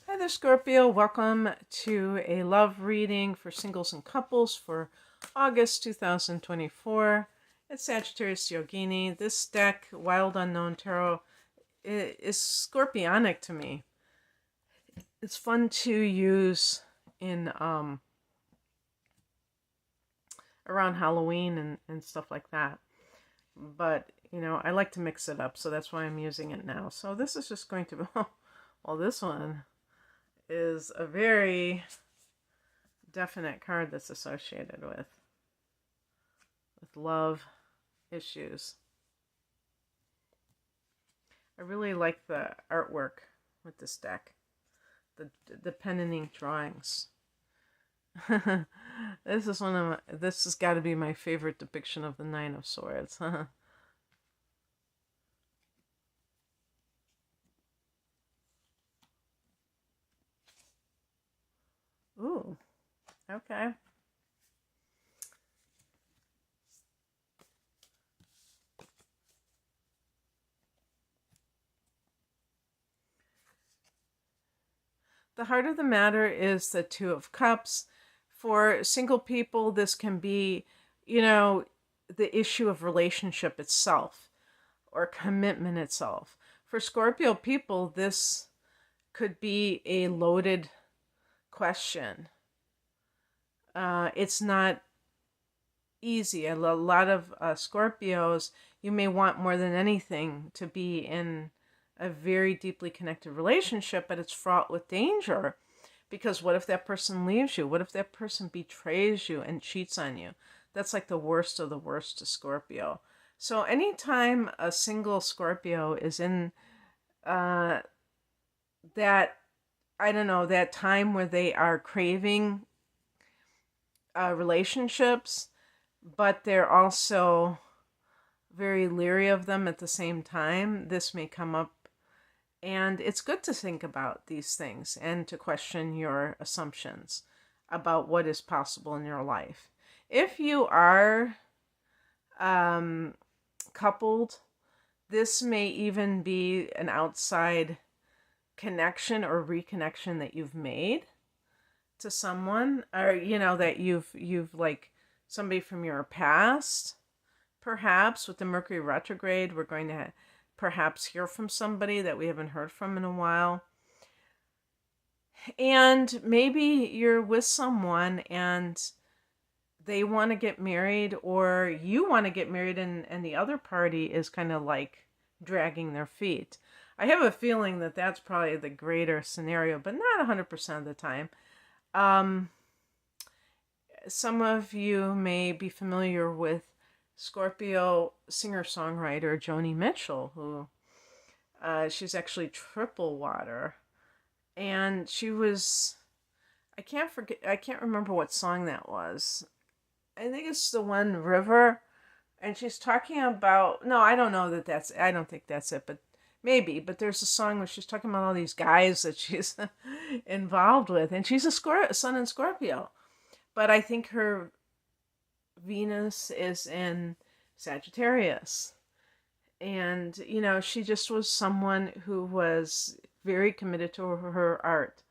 Hi there, Scorpio. Welcome to a love reading for singles and couples for August 2024. It's Sagittarius Yogini. This deck, Wild Unknown Tarot, is scorpionic to me. It's fun to use in around Halloween and stuff like that. But, I like to mix it up, so that's why I'm using it now. So this is just going to be, well, this one is a very definite card that's associated with love issues. I really like the artwork with this deck, the pen and ink drawings. This has got to be my favorite depiction of the Nine of Swords. Ooh, okay. The heart of the matter is the Two of Cups. For single people, this can be, the issue of relationship itself or commitment itself. For Scorpio people, this could be a loaded question. It's not easy. A lot of Scorpios, you may want more than anything to be in a very deeply connected relationship, but it's fraught with danger. Because what if that person leaves you? What if that person betrays you and cheats on you? That's like the worst of the worst to Scorpio. So anytime a single Scorpio is in that, I don't know, that time where they are craving relationships, but they're also very leery of them at the same time, this may come up. And it's good to think about these things and to question your assumptions about what is possible in your life. If you are coupled, this may even be an outside connection or reconnection that you've made to someone, or that you've like somebody from your past. Perhaps with the Mercury retrograde, we're going to perhaps hear from somebody that we haven't heard from in a while. And maybe you're with someone and they want to get married, or you want to get married, and the other party is kind of like dragging their feet. I have a feeling that that's probably the greater scenario, but not 100% of the time. Some of you may be familiar with Scorpio singer-songwriter Joni Mitchell, who she's actually triple water. And she was, I can't remember what song that was. I think it's the one, River. And she's talking about, no, I don't know I don't think that's it, but maybe. But there's a song where she's talking about all these guys that she's involved with. And she's a Sun in Scorpio. But I think her Venus is in Sagittarius. And, she just was someone who was very committed to her art.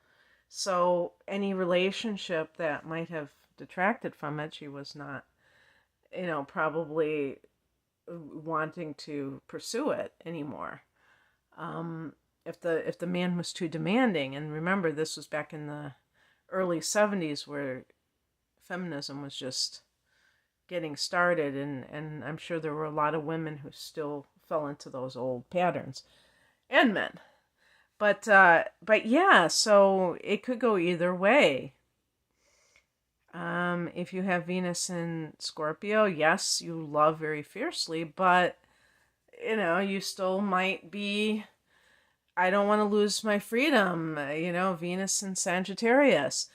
So any relationship that might have detracted from it, she was not, probably wanting to pursue it anymore. If the man was too demanding, and remember, this was back in the early 70s where feminism was just getting started, and I'm sure there were a lot of women who still fell into those old patterns, and men. But yeah, so it could go either way. If you have Venus in Scorpio, yes, you love very fiercely, but you still might be, I don't want to lose my freedom. Venus in Sagittarius,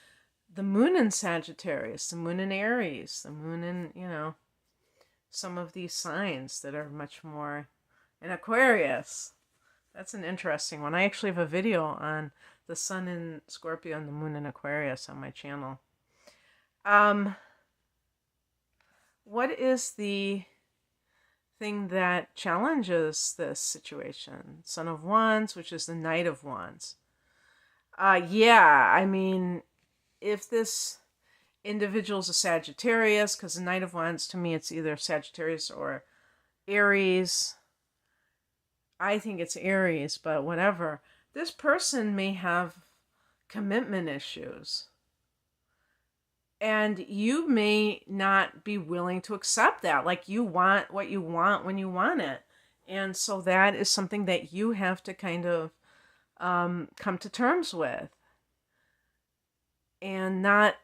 the moon in Sagittarius, the moon in Aries, the moon in, some of these signs that are much more in Aquarius. That's an interesting one. I actually have a video on the sun in Scorpio and the moon in Aquarius on my channel. What is the thing that challenges this situation? Son of Wands, which is the Knight of Wands. Yeah, I mean, if this individual's a Sagittarius, because the Knight of Wands, to me, it's either Sagittarius or Aries. I think it's Aries, but whatever. This person may have commitment issues. And you may not be willing to accept that. Like, you want what you want when you want it. And so that is something that you have to kind of come to terms with and not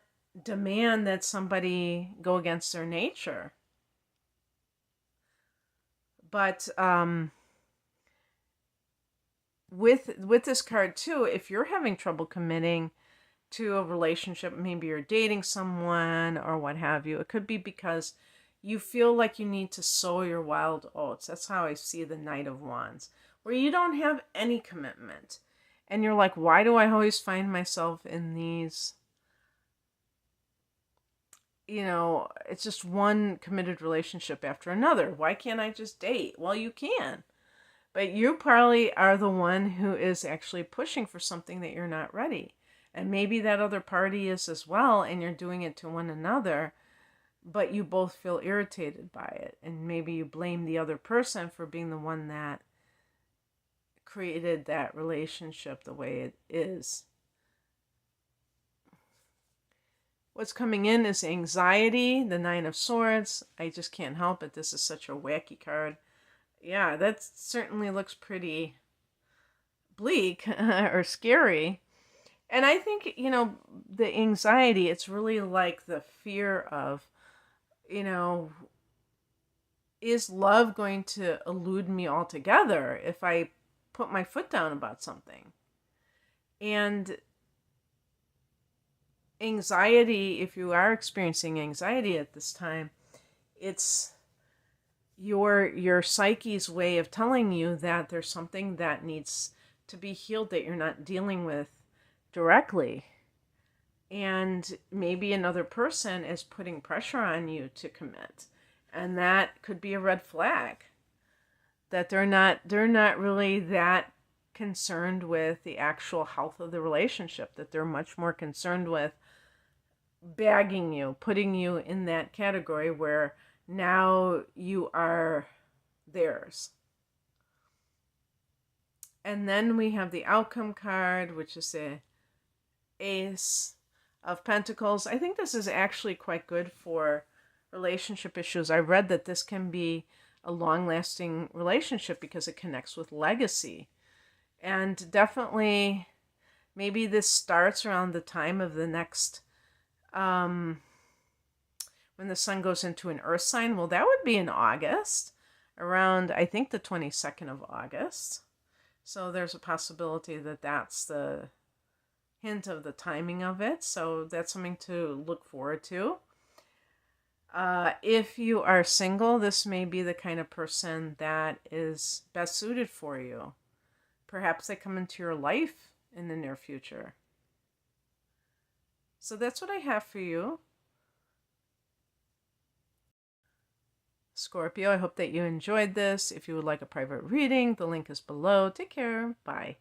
demand that somebody go against their nature. But with this card too, if you're having trouble committing to a relationship, maybe you're dating someone or what have you, it could be because you feel like you need to sow your wild oats. That's how I see the Knight of Wands, where you don't have any commitment. And you're like, why do I always find myself in these, it's just one committed relationship after another. Why can't I just date? Well, you can. But you probably are the one who is actually pushing for something that you're not ready. And maybe that other party is as well, and you're doing it to one another, but you both feel irritated by it. And maybe you blame the other person for being the one that created that relationship the way it is. What's coming in is anxiety, the Nine of Swords. I just can't help it. This is such a wacky card. Yeah, that certainly looks pretty bleak or scary. And I think, the anxiety, it's really like the fear of, is love going to elude me altogether if I put my foot down about something? And anxiety, if you are experiencing anxiety at this time, it's your psyche's way of telling you that there's something that needs to be healed that you're not dealing with directly. And maybe another person is putting pressure on you to commit. And that could be a red flag. That they're not really that concerned with the actual health of the relationship. That they're much more concerned with bagging you, putting you in that category where now you are theirs. And then we have the outcome card, which is the Ace of Pentacles. I think this is actually quite good for relationship issues. I read that this can be a long-lasting relationship because it connects with legacy. And definitely, maybe this starts around the time of the next, when the sun goes into an earth sign. Well, that would be in August, around, I think, the 22nd of August. So there's a possibility that that's the hint of the timing of it. So that's something to look forward to. If you are single, this may be the kind of person that is best suited for you. Perhaps they come into your life in the near future. So that's what I have for you, Scorpio. I hope that you enjoyed this. If you would like a private reading, the link is below. Take care. Bye.